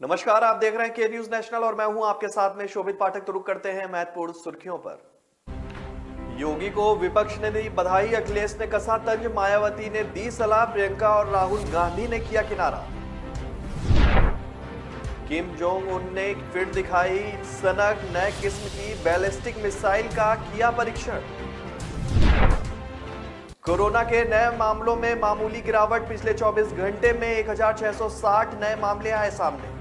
नमस्कार, आप देख रहे हैं के न्यूज नेशनल और मैं हूं आपके साथ में शोभित पाठक। तो रुक करते हैं महत्वपूर्ण सुर्खियों पर। योगी को विपक्ष ने दी बधाई, अखिलेश ने कसा तंज, मायावती ने दी सलाह, प्रियंका और राहुल गांधी ने किया किनारा। किम जोंग उन ने फिर दिखाई सनक, नए किस्म की बैलिस्टिक मिसाइल का किया परीक्षण। कोरोना के नए मामलों में मामूली गिरावट, पिछले 24 घंटे में 1660 नए मामले आए सामने।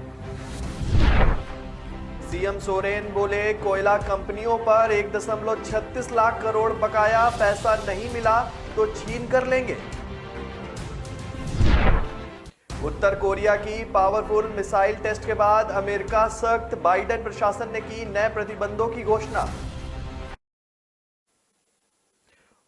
सीएम सोरेन बोले कोयला कंपनियों पर 1.36 लाख करोड़ बकाया, पैसा नहीं मिला तो छीन कर लेंगे। उत्तर कोरिया की पावरफुल मिसाइल टेस्ट के बाद अमेरिका सख्त, बाइडेन प्रशासन ने की नए प्रतिबंधों की घोषणा।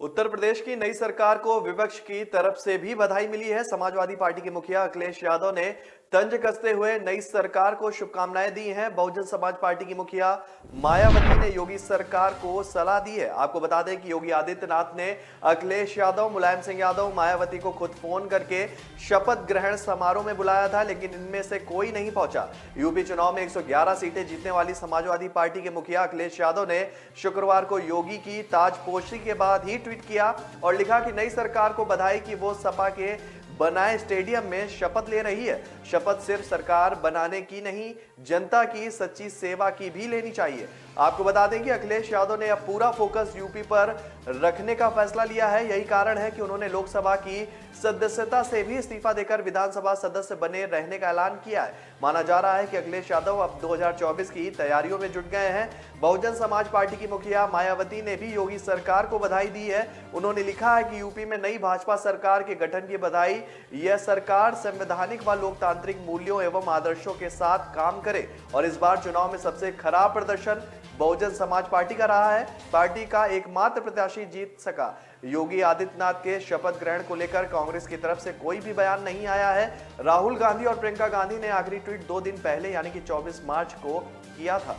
उत्तर प्रदेश की नई सरकार को विपक्ष की तरफ से भी बधाई मिली है। समाजवादी पार्टी के मुखिया अखिलेश यादव ने तंज कसते हुए नई सरकार को शुभकामनाएं दी हैं। बहुजन समाज पार्टी की मुखिया मायावती ने योगी सरकार को सलाह दी है। आपको बता दें कि योगी आदित्यनाथ ने अखिलेश यादव, मुलायम सिंह यादव, मायावती को खुद फोन करके शपथ ग्रहण समारोह में बुलाया था, लेकिन इनमें से कोई नहीं पहुंचा। यूपी चुनाव में 111 सीटें जीतने वाली समाजवादी पार्टी के मुखिया अखिलेश यादव ने शुक्रवार को योगी की ताजपोशी के बाद ही ट्वीट किया और लिखा कि नई सरकार को बधाई कि वो सपा के बनाए स्टेडियम में शपथ ले रही है। शपथ सिर्फ सरकार बनाने की नहीं, जनता की सच्ची सेवा की भी लेनी चाहिए। आपको बता दें कि अखिलेश यादव ने अब पूरा फोकस यूपी पर रखने का फैसला लिया है। यही कारण है कि उन्होंने लोकसभा की सदस्यता से भी इस्तीफा देकर विधानसभा सदस्य बने रहने का ऐलान किया है। माना जा रहा है कि अखिलेश यादव अब 2024 की तैयारियों में जुट गए हैं। बहुजन समाज पार्टी की मुखिया मायावती ने भी योगी सरकार को बधाई दी है। उन्होंने लिखा है कि यूपी में नई भाजपा सरकार के गठन की बधाई। यह सरकार संवैधानिक व लोकतांत्रिक मूल्यों एवं आदर्शों के साथ काम करे और इस बार चुनाव में सबसे खराब प्रदर्शन बहुजन समाज पार्टी का रहा है। पार्टी का एकमात्र प्रत्याशी जीत सका। योगी आदित्यनाथ के शपथ ग्रहण को लेकर कांग्रेस की तरफ से कोई भी बयान नहीं आया है। राहुल गांधी और प्रियंका गांधी ने आखिरी ट्वीट 2 दिन पहले यानी कि 24 मार्च को किया था।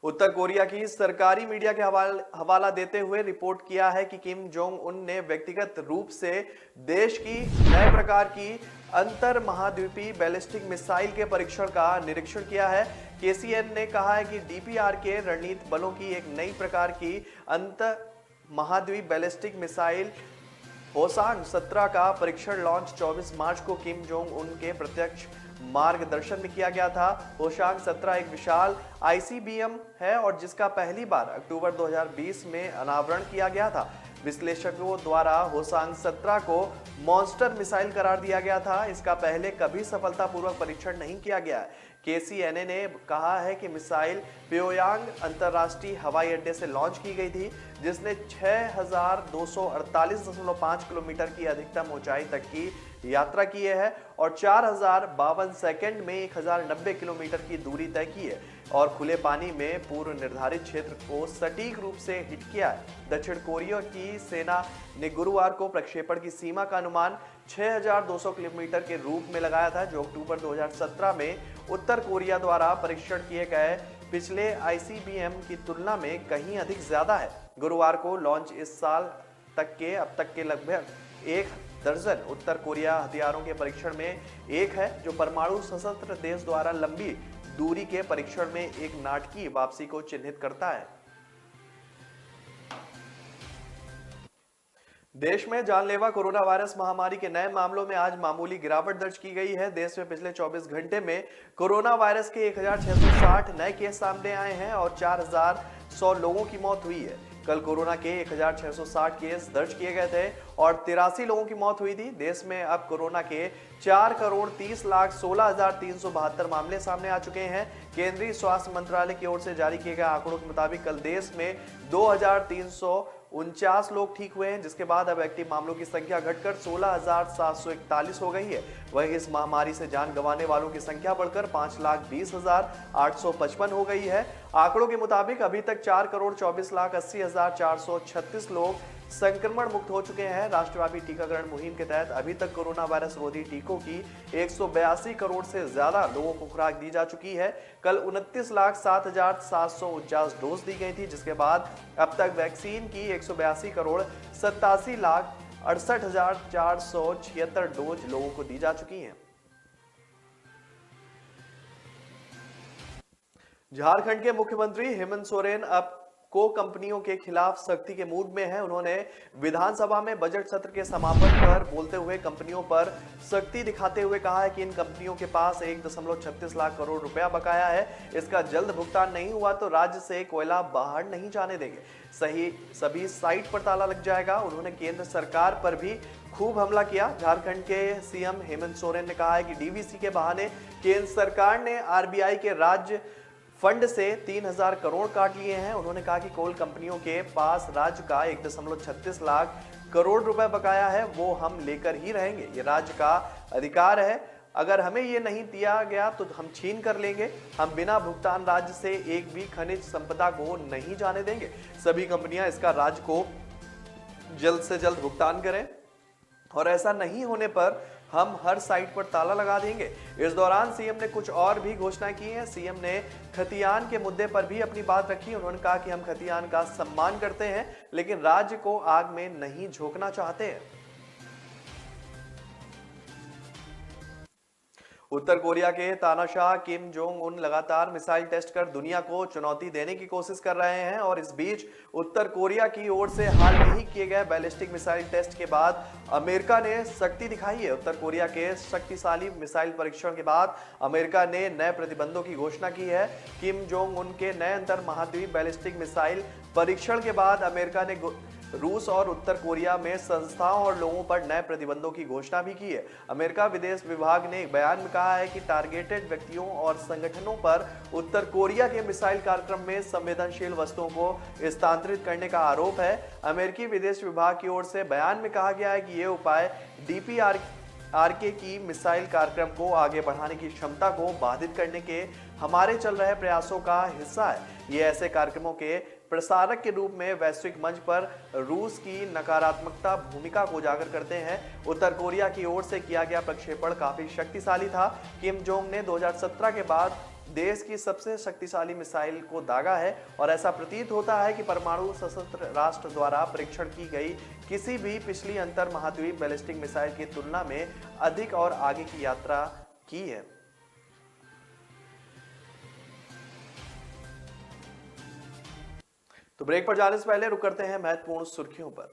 उत्तर कोरिया की सरकारी मीडिया के हवाला देते हुए रिपोर्ट किया है कि किम जोंग उन ने व्यक्तिगत रूप से देश की नए प्रकार की अंतर महाद्वीपीय बैलिस्टिक मिसाइल के परीक्षण का निरीक्षण किया है। केसीएन ने कहा है कि डीपीआर के रणनीतिक बलों की एक नई प्रकार की अंतर महाद्वीप बैलिस्टिक मिसाइल होसांग 17 का परीक्षण लॉन्च 24 मार्च को किम जोंग उन के प्रत्यक्ष मार्गदर्शन में किया गया था। होशांग 17 एक विशाल आईसीबीएम है और जिसका पहली बार अक्टूबर 2020 में अनावरण किया गया था। विश्लेषकों द्वारा होसांग 17 को मॉन्स्टर मिसाइल करार दिया गया था। इसका पहले कभी सफलतापूर्वक परीक्षण नहीं किया गया है। केसीएनए ने कहा है कि मिसाइल प्योयांग अंतर्राष्ट्रीय हवाई अड्डे से लॉन्च की गई थी, जिसने 6248.5 किलोमीटर की अधिकतम ऊंचाई तक की यात्रा की है और 4052 सेकंड में 1090 किलोमीटर की दूरी तय की है और खुले पानी में पूर्व निर्धारित क्षेत्र को सटीक रूप से हिट किया है। दक्षिण कोरिया की सेना ने गुरुवार को प्रक्षेपण की सीमा का अनुमान 6200 किलोमीटर के रूप में लगाया था, जो अक्टूबर 2017 में उत्तर कोरिया द्वारा परीक्षण किए गए पिछले आईसीबीएम की तुलना में कहीं अधिक ज्यादा है। गुरुवार को लॉन्च इस साल तक के अब तक के लगभग 1 दर्जन उत्तर कोरिया हथियारों के परीक्षण में एक है, जो परमाणु सशस्त्र देश द्वारा लंबी दूरी के परीक्षण में एक नाटकीय वापसी को चिन्हित करता है। देश में जानलेवा कोरोना वायरस महामारी के नए मामलों में आज मामूली गिरावट दर्ज की गई है। देश में पिछले 24 घंटे में कोरोना वायरस के 1660 नए केस सामने आए हैं और 4100 लोगों की मौत हुई है। कल कोरोना के 1660 केस दर्ज किए गए थे और 83 लोगों की मौत हुई थी। देश में अब कोरोना के 4,30,16,372 मामले सामने आ चुके हैं। केंद्रीय स्वास्थ्य मंत्रालय की ओर से जारी किए गए आंकड़ों के मुताबिक कल देश में 2349 लोग ठीक हुए हैं, जिसके बाद अब एक्टिव मामलों की संख्या घटकर 16,741 हो गई है। वहीं इस महामारी से जान गंवाने वालों की संख्या बढ़कर 5,20,855 हो गई है। आंकड़ों के मुताबिक अभी तक 4,24,80,436 लोग संक्रमण मुक्त हो चुके हैं। राष्ट्रव्यापी टीकाकरण मुहिम के तहत अभी तक कोरोना वायरस रोधी टीकों की 182 करोड़ से ज्यादा लोगों को खुराक दी जा चुकी है। कल 29,07,749 डोज दी गई थी, जिसके बाद अब तक वैक्सीन की 182 करोड़ 87 लाख 68,476 डोज लोगों को दी जा चुकी हैं। झारखंड के मुख्यमंत्री हेमंत सोरेन अब को कंपनियों के खिलाफ सख्ती के मूड में है। उन्होंने विधानसभा में बजट सत्र के समापन पर बोलते हुए कंपनियों पर सख्ती दिखाते हुए कहा है कि इन कंपनियों के पास 1.36 लाख करोड़ रुपया बकाया है। इसका जल्द भुगतान नहीं हुआ तो राज्य से कोयला बाहर नहीं जाने देंगे, सभी साइट पर ताला लग जाएगा। उन्होंने केंद्र सरकार पर भी खूब हमला किया। झारखंड के सीएम हेमंत सोरेन ने कहा है कि डीवीसी के बहाने केंद्र सरकार ने आरबीआई के राज्य फंड से 3,000 करोड़ काट लिए हैं। उन्होंने कहा कि कोल कंपनियों के पास राज्य का 1.36 लाख करोड़ रुपए बकाया है, वो हम लेकर ही रहेंगे। ये राज्य का अधिकार है, अगर हमें ये नहीं दिया गया तो हम छीन कर लेंगे। हम बिना भुगतान राज्य से एक भी खनिज संपदा को नहीं जाने देंगे। सभी कंपनियां इसका राज्य को जल्द से जल्द भुगतान करें और ऐसा नहीं होने पर हम हर साइट पर ताला लगा देंगे। इस दौरान सीएम ने कुछ और भी घोषणा की है। सीएम ने खतियान के मुद्दे पर भी अपनी बात रखी। उन्होंने कहा कि हम खतियान का सम्मान करते हैं लेकिन राज्य को आग में नहीं झोंकना चाहते हैं। उत्तर कोरिया के तानाशाह किम जोंग उन लगातार मिसाइल टेस्ट कर दुनिया को चुनौती देने की कोशिश कर रहे हैं और इस बीच उत्तर कोरिया की ओर से हाल में ही किए गए बैलिस्टिक मिसाइल टेस्ट के बाद अमेरिका ने सख्ती दिखाई है। उत्तर कोरिया के शक्तिशाली मिसाइल परीक्षण के बाद अमेरिका ने नए प्रतिबंधों की घोषणा की है। किम जोंग उन के नए अंतर महाद्वीप बैलिस्टिक मिसाइल परीक्षण के बाद अमेरिका ने रूस और उत्तर कोरिया में संस्थाओं और लोगों पर नए प्रतिबंधों की घोषणा भी की है। अमेरिका विदेश विभाग ने एक बयान में कहा है कि टारगेटेड व्यक्तियों और संगठनों पर उत्तर कोरिया के मिसाइल कार्यक्रम में संवेदनशील वस्तुओं को स्थानांतरित करने का आरोप है। अमेरिकी विदेश विभाग की ओर से बयान में कहा गया है कि ये उपाय डीपीआरके की मिसाइल कार्यक्रम को आगे बढ़ाने की क्षमता को बाधित करने के हमारे चल रहे प्रयासों का हिस्सा है। ये ऐसे कार्यक्रमों के प्रसारक के रूप में वैश्विक मंच पर रूस की नकारात्मकता भूमिका को उजागर करते हैं। उत्तर कोरिया की ओर से किया गया प्रक्षेपण काफी शक्तिशाली था। किम जोंग ने 2017 के बाद देश की सबसे शक्तिशाली मिसाइल को दागा है और ऐसा प्रतीत होता है कि परमाणु सशस्त्र राष्ट्र द्वारा परीक्षण की गई किसी भी पिछली अंतर महाद्वीप बैलिस्टिक मिसाइल की तुलना में अधिक और आगे की यात्रा की है। तो ब्रेक पर जाने से पहले रुक करते हैं महत्वपूर्ण सुर्खियों पर।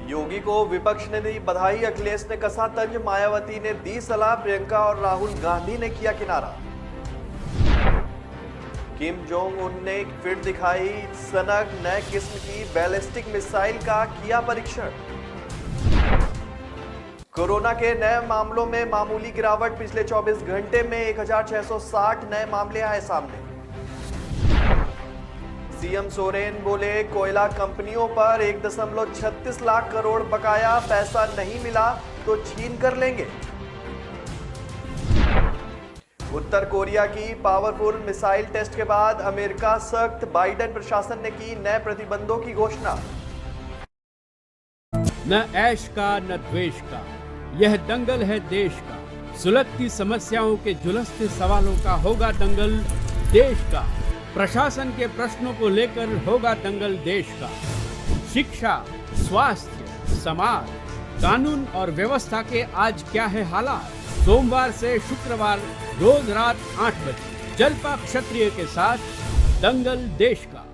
योगी को विपक्ष ने दी बधाई, अखिलेश ने कसा तंज, मायावती ने दी सलाह, प्रियंका और राहुल गांधी ने किया किनारा। किम जोंग उन ने फिर दिखाई सनक, नए किस्म की बैलिस्टिक मिसाइल का किया परीक्षण। कोरोना के नए मामलों में मामूली गिरावट, पिछले 24 घंटे में 1,660 नए मामले आए सामने। सीएम सोरेन बोले कोयला कंपनियों पर 1.36 लाख करोड़ बकाया, पैसा नहीं मिला तो छीन कर लेंगे। उत्तर कोरिया की पावरफुल मिसाइल टेस्ट के बाद अमेरिका सख्त, बाइडेन प्रशासन ने की नए प्रतिबंधों की घोषणा। न ऐश का न द्वेष का, यह दंगल है देश का। सुलगती समस्याओं के जुलसते सवालों का होगा दंगल देश का। प्रशासन के प्रश्नों को लेकर होगा दंगल देश का। शिक्षा, स्वास्थ्य, समाज, कानून और व्यवस्था के आज क्या है हालात। सोमवार से शुक्रवार रोज रात 8 बजे जलपा क्षत्रिय के साथ दंगल देश का।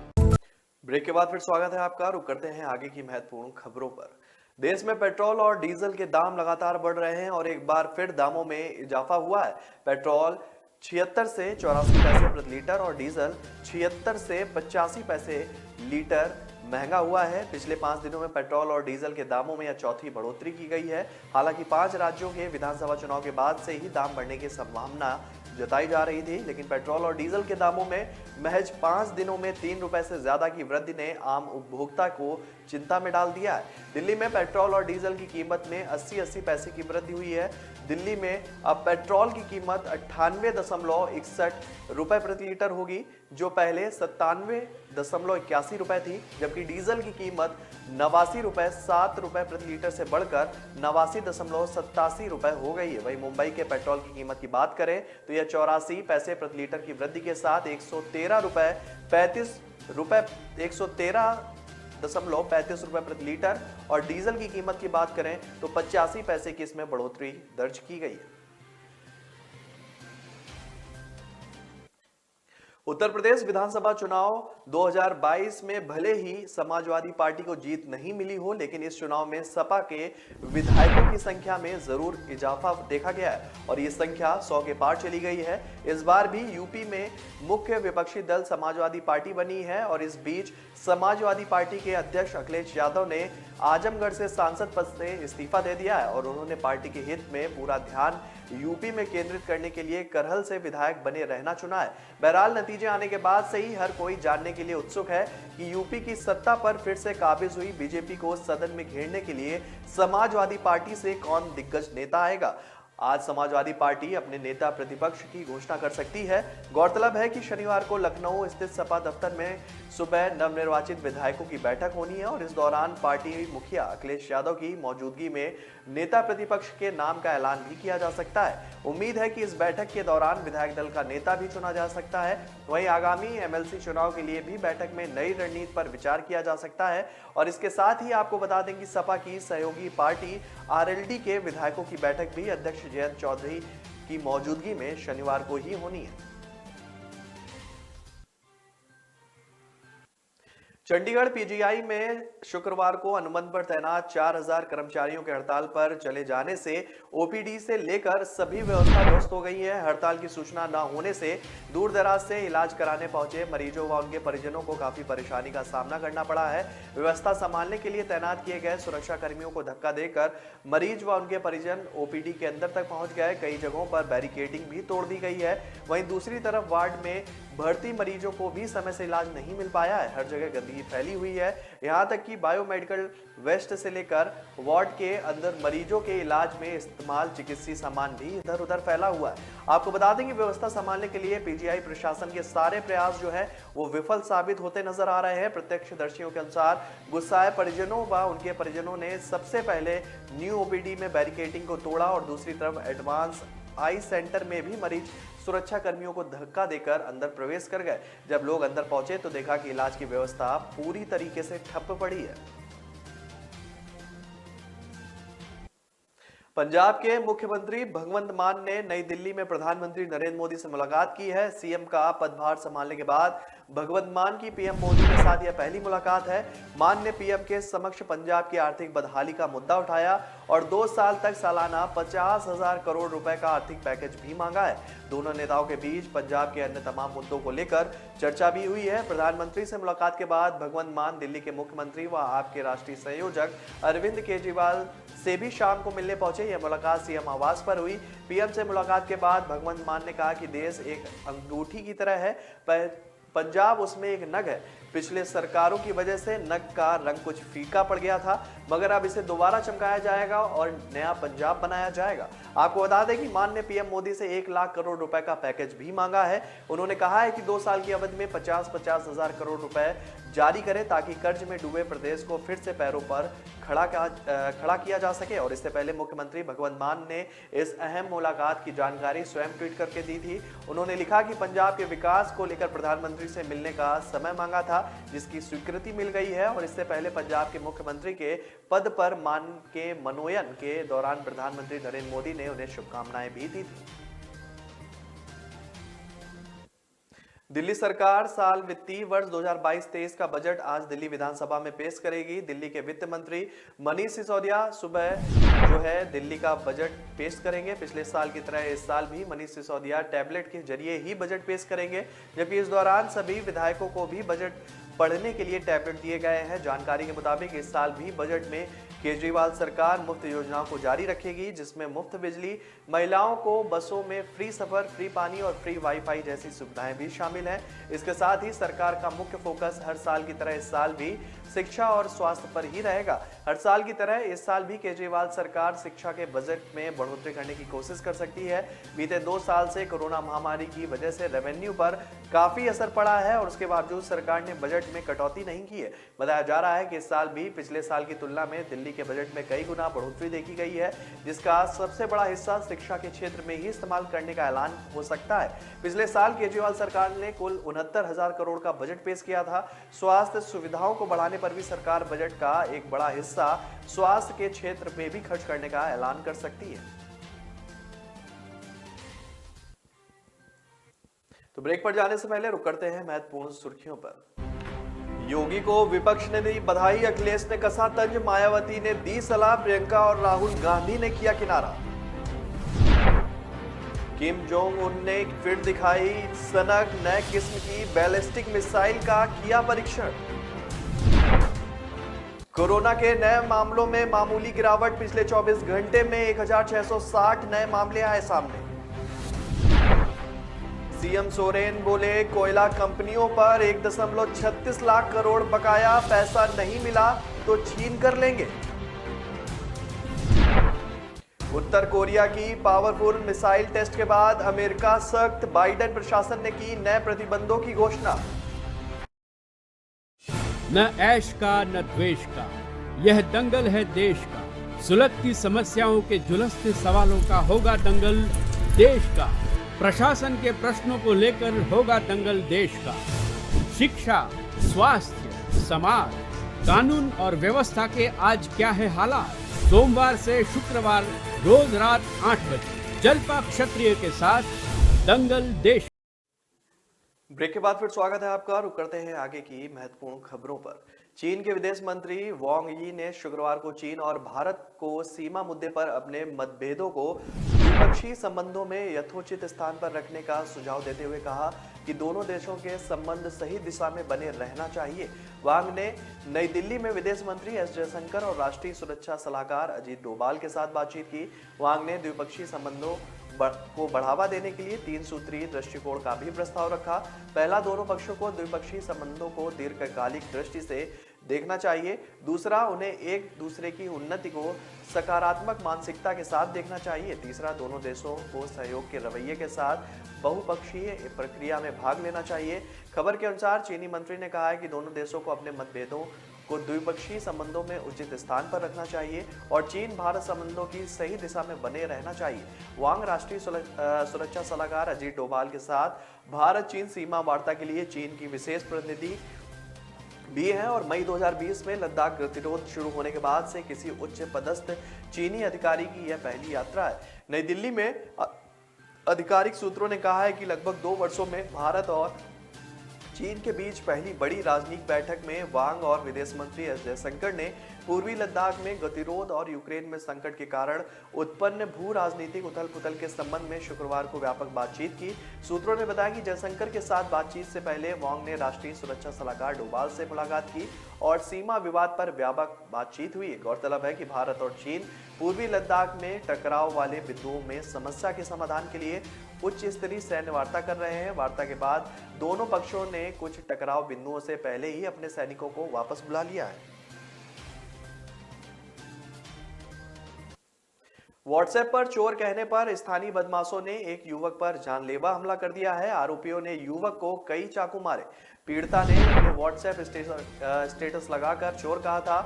ब्रेक के बाद फिर स्वागत है आपका। रुक करते हैं आगे की महत्वपूर्ण खबरों पर। देश में पेट्रोल और डीजल के दाम लगातार बढ़ रहे हैं और एक बार फिर दामों में इजाफा हुआ है। पेट्रोल 76 से 84 पैसे प्रति लीटर और डीजल 76 से 85 पैसे लीटर महंगा हुआ है। पिछले 5 दिनों में पेट्रोल और डीजल के दामों में यह चौथी बढ़ोतरी की गई है। हालांकि 5 राज्यों के विधानसभा चुनाव के बाद से ही दाम बढ़ने की संभावना जताई जा रही थी, लेकिन पेट्रोल और डीजल के दामों में महज 5 दिनों में 3 रुपए से ज्यादा की वृद्धि ने आम उपभोक्ता को चिंता में डाल दिया है। दिल्ली में पेट्रोल और डीजल की कीमत में 80-80 पैसे की वृद्धि हुई है। दिल्ली में अब पेट्रोल की कीमत 98.61 रुपए प्रति लीटर होगी, जो पहले 97.81 रुपए थी, जबकि डीजल की कीमत 89.07 रुपए प्रति लीटर से बढ़कर 89.87 रुपए हो गई है। वहीं मुंबई के पेट्रोल की कीमत की बात करें तो यह 84 पैसे प्रति लीटर की वृद्धि के साथ 113 8.35 रुपए प्रति लीटर और डीजल की कीमत की बात करें तो 85 पैसे की इसमें बढ़ोतरी दर्ज की गई है। उत्तर प्रदेश विधानसभा चुनाव 2022 में भले ही समाजवादी पार्टी को जीत नहीं मिली हो, लेकिन इस चुनाव में सपा के विधायकों की संख्या में जरूर इजाफा देखा गया है और ये संख्या 100 के पार चली गई है। इस बार भी यूपी में मुख्य विपक्षी दल समाजवादी पार्टी बनी है और इस बीच समाजवादी पार्टी के अध्यक्ष अखिलेश यादव ने आजमगढ़ से सांसद पद से इस्तीफा दे दिया है और उन्होंने पार्टी के हित में पूरा ध्यान यूपी में केंद्रित करने के लिए करहल से विधायक बने रहना चुना है। बहरहाल नतीजे आने के बाद से ही हर कोई जानने के लिए उत्सुक है कि यूपी की सत्ता पर फिर से काबिज हुई बीजेपी को सदन में घेरने के लिए समाजवादी पार्टी से कौन दिग्गज नेता आएगा। आज समाजवादी पार्टी अपने नेता प्रतिपक्ष की घोषणा कर सकती है। गौरतलब है कि शनिवार को लखनऊ स्थित सपा दफ्तर में सुबह नवनिर्वाचित विधायकों की बैठक होनी है और इस दौरान पार्टी मुखिया अखिलेश यादव की मौजूदगी में नेता प्रतिपक्ष के नाम का ऐलान भी किया जा सकता है। उम्मीद है कि इस बैठक के दौरान विधायक दल का नेता भी चुना जा सकता है। वहीं आगामी एमएलसी चुनाव के लिए भी बैठक में नई रणनीति पर विचार किया जा सकता है और इसके साथ ही आपको बता दें कि सपा की सहयोगी पार्टी आरएलडी के विधायकों की बैठक भी अध्यक्ष जयंत चौधरी की मौजूदगी में शनिवार को ही होनी है। चंडीगढ़ पीजीआई में शुक्रवार को अनुबंध पर तैनात 4000 कर्मचारियों के हड़ताल पर चले जाने से ओपीडी से लेकर सभी व्यवस्था ध्वस्त हो गई है। हड़ताल की सूचना न होने से दूर दराज से इलाज कराने पहुंचे मरीजों व उनके परिजनों को काफी परेशानी का सामना करना पड़ा है। व्यवस्था संभालने के लिए तैनात किए गए सुरक्षा कर्मियों को धक्का देकर मरीज व उनके परिजन ओपीडी के अंदर तक पहुंच गए। कई जगहों पर बैरिकेडिंग भी तोड़ दी गई है। वहीं दूसरी तरफ वार्ड में भर्ती मरीजों को भी समय से इलाज नहीं मिल पाया है। हर जगह गंदगी फैली हुई है। यहां तक कि बायोमेडिकल वेस्ट से लेकर वार्ड के अंदर मरीजों के इलाज में इस्तेमाल चिकित्सीय सामान भी इधर उधर फैला हुआ है। आपको बता दें कि व्यवस्था संभालने के लिए पीजीआई प्रशासन के सारे प्रयास जो है वो विफल साबित होते नजर आ रहे हैं। प्रत्यक्षदर्शियों के अनुसार गुस्साए परिजनों व उनके परिजनों ने सबसे पहले न्यू ओपीडी में बैरिकेडिंग को तोड़ा और दूसरी तरफ एडवांस आई सेंटर में भी मरीज सुरक्षा कर्मियों को धक्का देकर अंदर प्रवेश कर गए। जब लोग अंदर पहुंचे तो देखा कि इलाज की व्यवस्था पूरी तरीके से ठप पड़ी है। पंजाब के मुख्यमंत्री भगवंत मान ने नई दिल्ली में प्रधानमंत्री नरेंद्र मोदी से मुलाकात की है। सीएम का पदभार संभालने के बाद भगवंत मान की पीएम मोदी के साथ यह पहली मुलाकात है। मान ने पीएम के समक्ष पंजाब की आर्थिक बदहाली का मुद्दा उठाया और 2 साल तक सालाना 50,000 करोड़ रुपए का आर्थिक पैकेज भी मांगा है। दोनों नेताओं के बीच पंजाब के अन्य तमाम मुद्दों को लेकर चर्चा भी हुई है। प्रधानमंत्री से मुलाकात के बाद भगवंत मान दिल्ली के मुख्यमंत्री व आप के राष्ट्रीय संयोजक अरविंद केजरीवाल से भी शाम को मिलने पहुंचे। यह मुलाकात सीएम आवास पर हुई। पीएम से मुलाकात के बाद भगवंत मान ने कहा कि देश एक अंगूठी की तरह है, पंजाब उसमें एक नग है। पिछले सरकारों की वजह से नग का रंग कुछ फीका पड़ गया था, मगर अब इसे दोबारा चमकाया जाएगा और नया पंजाब बनाया जाएगा। आपको बता दें कि मान ने पीएम मोदी से 1 लाख करोड़ रुपए का पैकेज भी मांगा है। उन्होंने कहा है कि 2 साल की अवधि में 50-50 हजार करोड़ रुपए जारी करें ताकि कर्ज में डूबे प्रदेश को फिर से पैरों पर खड़ा किया जा सके। और इससे पहले मुख्यमंत्री भगवंत मान ने इस अहम मुलाकात की जानकारी स्वयं ट्वीट करके दी थी। उन्होंने लिखा कि पंजाब के विकास को लेकर प्रधानमंत्री से मिलने का समय मांगा था, जिसकी स्वीकृति मिल गई है। और इससे पहले पंजाब के मुख्यमंत्री के पद पर मान के मनोनयन के दौरान प्रधानमंत्री नरेंद्र मोदी ने उन्हें शुभकामनाएं भी दी थी। दिल्ली सरकार साल वित्तीय वर्ष 2022-23 का बजट आज दिल्ली विधानसभा में पेश करेगी। दिल्ली के वित्त मंत्री मनीष सिसोदिया सुबह जो है दिल्ली का बजट पेश करेंगे। पिछले साल की तरह इस साल भी मनीष सिसोदिया टैबलेट के जरिए ही बजट पेश करेंगे, जबकि इस दौरान सभी विधायकों को भी बजट पढ़ने के लिए टैबलेट दिए गए हैं। जानकारी के मुताबिक इस साल भी बजट में केजरीवाल सरकार मुफ्त योजनाओं को जारी रखेगी, जिसमें मुफ्त बिजली, महिलाओं को बसों में फ्री सफर, फ्री पानी और फ्री वाईफाई जैसी सुविधाएं भी शामिल हैं। इसके साथ ही सरकार का मुख्य फोकस हर साल की तरह इस साल भी शिक्षा और स्वास्थ्य पर ही रहेगा। हर साल की तरह इस साल भी केजरीवाल सरकार शिक्षा के बजट में बढ़ोतरी करने की कोशिश कर सकती है। बीते 2 साल से कोरोना महामारी की वजह से रेवेन्यू पर काफी असर पड़ा है और उसके बावजूद सरकार ने बजट बजट में कटौती नहीं की है। बताया जा रहा है कि इस साल भी पिछले साल की तुलना में दिल्ली के बजट में कई गुना बढ़ोतरी देखी गई है, जिसका सबसे बड़ा हिस्सा शिक्षा के क्षेत्र में ही इस्तेमाल करने का ऐलान हो सकता है। पिछले साल केजरीवाल सरकार ने कुल 69,000 करोड़ का बजट पेश किया था। स्वास्थ्य सुविधाओं को बढ़ाने पर भी सरकार बजट का एक बड़ा हिस्सा स्वास्थ्य के क्षेत्र में भी खर्च करने का ऐलान कर सकती है। तो ब्रेक पर जाने से पहले रुक करते हैं महत्वपूर्ण सुर्खियों पर। योगी को विपक्ष ने दी बधाई, अखिलेश ने कसा तंज, मायावती ने दी सलाह, प्रियंका और राहुल गांधी ने किया किनारा। किम जोंग उन ने फिर दिखाई सनक, नए किस्म की बैलिस्टिक मिसाइल का किया परीक्षण। कोरोना के नए मामलों में मामूली गिरावट, पिछले 24 घंटे में 1660 नए मामले आए सामने। सीएम सोरेन बोले कोयला कंपनियों पर 1.36 लाख करोड़ बकाया, पैसा नहीं मिला तो छीन कर लेंगे। उत्तर कोरिया की पावरफुल मिसाइल टेस्ट के बाद अमेरिका सख्त, बाइडेन प्रशासन ने की नए प्रतिबंधों की घोषणा। न ऐश का न द्वेष का, यह दंगल है देश का। सुलगती समस्याओं के जुलसते सवालों का होगा दंगल देश का। प्रशासन के प्रश्नों को लेकर होगा दंगल देश का। शिक्षा, स्वास्थ्य, समाज, कानून और व्यवस्था के आज क्या है हालात। सोमवार से शुक्रवार रोज रात 8 बजे जलपा क्षत्रिय के साथ दंगल देश। ब्रेक के बाद फिर स्वागत है आपका। रुक करते हैं आगे की महत्वपूर्ण खबरों पर। चीन के विदेश मंत्री वांग यी ने शुक्रवार को चीन और भारत को सीमा मुद्दे पर अपने मतभेदों को द्विपक्षीय संबंधों में यथोचित स्थान पर रखने का सुझाव देते हुए कहा कि दोनों देशों के संबंध सही दिशा में बने रहना चाहिए। वांग ने नई दिल्ली में विदेश मंत्री एस जयशंकर और राष्ट्रीय सुरक्षा सलाहकार अजीत डोभाल के साथ बातचीत की। वांग ने द्विपक्षीय संबंधों को बढ़ावा देने के लिए 3 सूत्रीय दृष्टिकोण का भी प्रस्ताव रखा। पहला, दोनों पक्षों को द्विपक्षीय संबंधों को दीर्घकालिक दृष्टि से देखना चाहिए। दूसरा, उन्हें एक दूसरे की उन्नति को सकारात्मक मानसिकता के साथ देखना चाहिए। तीसरा, दोनों देशों को सहयोग के रवैये के साथ बहुपक्षीय प्रक्रिया में भाग लेना चाहिए। खबर के अनुसार चीनी मंत्री ने कहा है कि दोनों देशों को अपने मतभेदों को द्विपक्षीय संबंधों में उचित स्थान पर रखना चाहिए और चीन भारत संबंधों की सही दिशा में बने रहना चाहिए। वांग राष्ट्रीय सुरक्षा सलाहकार अजीत डोभाल के साथ भारत चीन सीमा वार्ता के लिए चीन की विशेष प्रतिनिधि भी हैं और मई 2020 में लद्दाख गतिरोध शुरू होने के बाद से किसी उच्च पदस्थ चीनी अधिकारी की यह पहली यात्रा है। नई दिल्ली में आधिकारिक सूत्रों ने कहा है कि लगभग 2 वर्षों में भारत और चीन के बीच पहली बड़ी राजनयिक बैठक में वांग और विदेश मंत्री एस जयशंकर ने पूर्वी लद्दाख में गतिरोध और यूक्रेन में संकट के कारण उत्पन्न भू राजनीतिक उथल पुथल के संबंध में शुक्रवार को व्यापक बातचीत की। सूत्रों ने बताया कि जयशंकर के साथ बातचीत से पहले वांग ने राष्ट्रीय सुरक्षा सलाहकार डोभाल से मुलाकात की और सीमा विवाद पर व्यापक बातचीत हुई। गौरतलब है कि भारत और चीन पूर्वी लद्दाख में टकराव वाले बिंदुओं में समस्या के समाधान के लिए उच्च स्तरीय सैन्य वार्ता कर रहे हैं। वार्ता के बाद दोनों पक्षों ने कुछ टकराव बिंदुओं से पहले ही अपने सैनिकों को वापस बुला लिया है। व्हाट्सएप पर चोर कहने पर स्थानीय बदमाशों ने एक युवक पर जानलेवा हमला कर दिया है। आरोपियों ने युवक को कई चाकू मारे। पीड़िता ने व्हाट्सएप स्टेटस लगाकर चोर कहा था।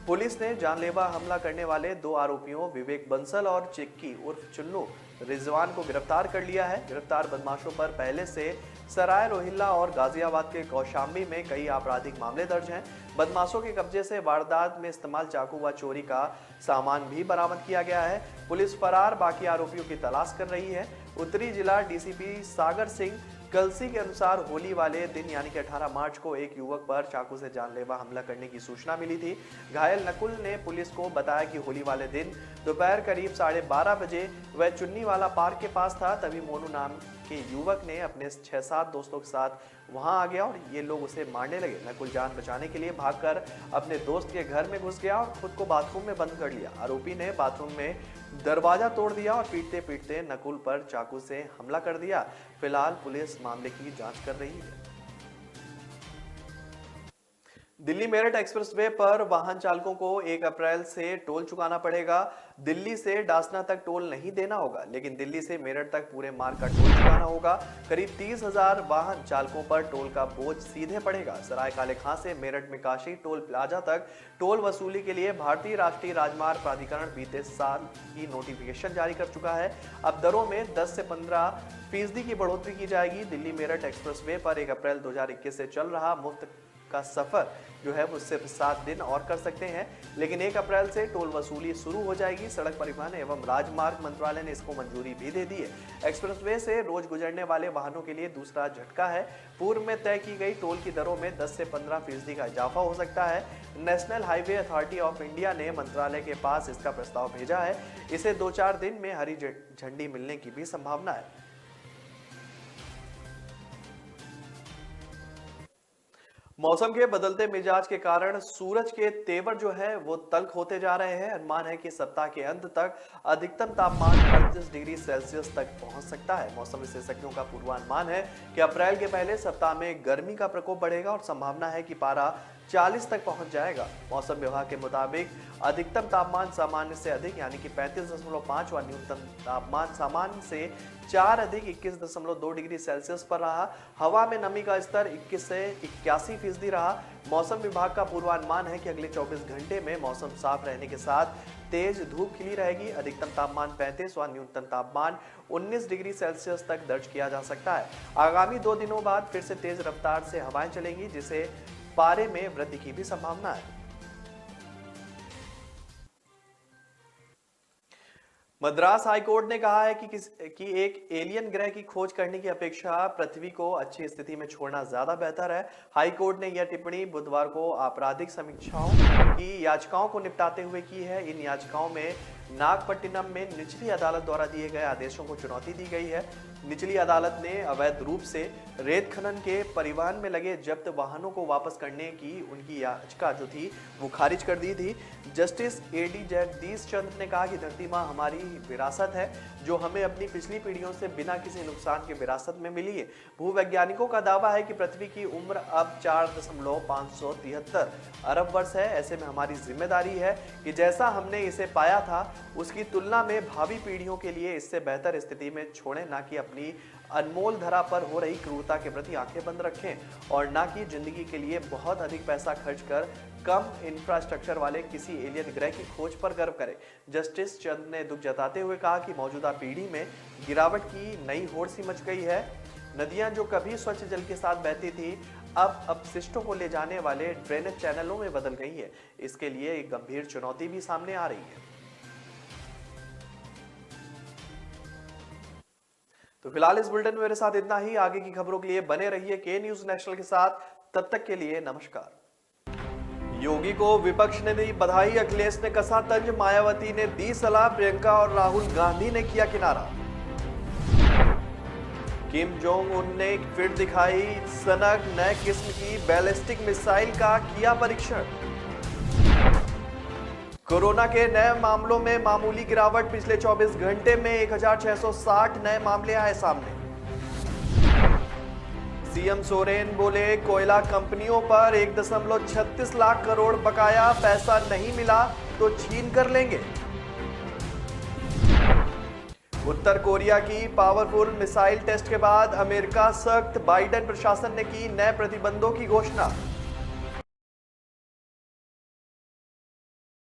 पुलिस ने जानलेवा हमला करने वाले 2 आरोपियों विवेक बंसल और चिक्की उर्फ चुन्नू रिजवान को गिरफ्तार कर लिया है। गिरफ्तार बदमाशों पर पहले से सराय रोहिल्ला और गाजियाबाद के कौशाम्बी में कई आपराधिक मामले दर्ज हैं। बदमाशों के कब्जे से वारदात में इस्तेमाल चाकू व चोरी का सामान भी बरामद किया गया है। पुलिस फरार बाकी आरोपियों की तलाश कर रही है। उत्तरी जिला डीसीपी सागर सिंह कलसी के अनुसार होली वाले दिन यानी कि 18 मार्च को एक युवक पर चाकू से जानलेवा हमला करने की सूचना मिली थी। घायल नकुल ने पुलिस को बताया कि होली वाले दिन दोपहर करीब 12:30 बजे वह चुन्नी वाला पार्क के पास था। तभी मोनू नाम के युवक ने अपने 6-7 दोस्तों के साथ वहां आ गया और ये लोग उसे मारने लगे। नकुल जान बचाने के लिए भागकर अपने दोस्त के घर में घुस गया और खुद को बाथरूम में बंद कर लिया। आरोपी ने बाथरूम में दरवाजा तोड़ दिया और पीटते पीटते नकुल पर चाकू से हमला कर दिया। फिलहाल पुलिस मामले की जांच कर रही है। दिल्ली मेरठ एक्सप्रेसवे पर वाहन चालकों को 1 अप्रैल से टोल चुकाना पड़ेगा। दिल्ली से डासना तक टोल नहीं देना होगा, लेकिन दिल्ली से मेरठ तक पूरे मार्ग का टोल चुकाना होगा। करीब 30,000 वाहन चालकों पर टोल का बोझ सीधे पड़ेगा। सराय काले खां से मेरठ में काशी टोल प्लाजा तक टोल वसूली के लिए भारतीय राष्ट्रीय राजमार्ग प्राधिकरण बीते साल ही नोटिफिकेशन जारी कर चुका है। अब दरों में 10 से 15% की बढ़ोतरी की जाएगी। दिल्ली मेरठ एक्सप्रेसवे पर 1 अप्रैल 2021 से चल रहा मुफ्त का सफर जो है वो सिर्फ 7 दिन और कर सकते हैं, लेकिन 1 अप्रैल से टोल वसूली शुरू हो जाएगी। सड़क परिवहन एवं राजमार्ग मंत्रालय ने इसको मंजूरी भी दे दी है। एक्सप्रेसवे से रोज गुजरने वाले वाहनों के लिए दूसरा झटका है। पूर्व में तय की गई टोल की दरों में 10 से 15% का इजाफा हो सकता है। National highway authority of India ने मंत्रालय के पास इसका प्रस्ताव भेजा है। इसे 2-4 दिन में हरी झंडी मिलने की भी संभावना है। मौसम के बदलते मिजाज के कारण सूरज के तेवर जो है वो तल्ख होते जा रहे हैं। अनुमान है कि सप्ताह के अंत तक अधिकतम तापमान 38 डिग्री सेल्सियस तक पहुंच सकता है। मौसम विशेषज्ञों का पूर्वानुमान है कि अप्रैल के पहले सप्ताह में गर्मी का प्रकोप बढ़ेगा और संभावना है कि पारा 40 तक पहुंच जाएगा। मौसम विभाग के मुताबिक अधिकतम तापमान सामान्य से अधिक यानी कि 35.5 व न्यूनतम तापमान सामान्य से 4 अधिक 21.2 डिग्री सेल्सियस पर रहा। हवा में नमी का स्तर 21 से 81% रहा। मौसम विभाग का पूर्वानुमान है कि अगले 24 घंटे में मौसम साफ रहने के साथ तेज धूप खिली रहेगी। अधिकतम तापमान 35 व न्यूनतम तापमान 19 डिग्री सेल्सियस तक दर्ज किया जा सकता है। आगामी 2 दिनों बाद फिर से तेज रफ्तार से हवाएं चलेंगी, जिसे पारे में वृद्धि की भी संभावना है। मद्रास हाईकोर्ट ने कहा है कि एक एलियन ग्रह की खोज करने की अपेक्षा पृथ्वी को अच्छी स्थिति में छोड़ना ज्यादा बेहतर है। हाईकोर्ट ने यह टिप्पणी बुधवार को आपराधिक समीक्षाओं की याचिकाओं को निपटाते हुए की है। इन याचिकाओं में नागपट्टिनम में निचली अदालत द्वारा दिए गए आदेशों को चुनौती दी गई है। निचली अदालत ने अवैध रूप से रेत खनन के परिवहन में लगे जब्त वाहनों को वापस करने की उनकी याचिका जो थी वो खारिज कर दी थी। जस्टिस एडी जगदीश चंद्र ने कहा कि धरती माँ हमारी विरासत है जो हमें अपनी पिछली पीढ़ियों से बिना किसी नुकसान के विरासत में मिली है। भूवैज्ञानिकों का दावा है कि पृथ्वी की उम्र अब 4.573 अरब वर्ष है। ऐसे में हमारी जिम्मेदारी है कि जैसा हमने इसे पाया था उसकी तुलना में भावी पीढ़ियों के लिए इससे बेहतर स्थिति में छोड़ें, ना कि अपनी अनमोल धरा पर हो रही क्रूरता के प्रति आंखें बंद रखें और ना कि जिंदगी के लिए बहुत अधिक पैसा खर्च कर कम इंफ्रास्ट्रक्चर वाले किसी एलियन ग्रह की खोज पर गर्व करें। जस्टिस चंद ने दुख जताते हुए कहा कि मौजूदा पीढ़ी में गिरावट की नई होड़ सी मच गई है। नदियां जो कभी स्वच्छ जल के साथ बहती थी अब अपशिष्टों को ले जाने वाले ड्रेनेज चैनलों में बदल गई है। इसके लिए एक गंभीर चुनौती भी सामने आ रही है। तो फिलहाल इस बुलेटिन में मेरे साथ इतना ही। आगे की खबरों के लिए बने रहिए के न्यूज नेशनल के साथ। तब तक के लिए नमस्कार। योगी को विपक्ष ने दी बधाई, अखिलेश ने कसा तंज, मायावती ने दी सलाह, प्रियंका और राहुल गांधी ने किया किनारा। किम जोंग उन ने फिर दिखाई सनक, नए किस्म की बैलिस्टिक मिसाइल का किया परीक्षण। कोरोना के नए मामलों में मामूली गिरावट, पिछले 24 घंटे में 1660 नए मामले आए सामने। सीएम सोरेन बोले कोयला कंपनियों पर 1.36 लाख करोड़ बकाया, पैसा नहीं मिला तो छीन कर लेंगे। उत्तर कोरिया की पावरफुल मिसाइल टेस्ट के बाद अमेरिका सख्त, बाइडेन प्रशासन ने की नए प्रतिबंधों की घोषणा।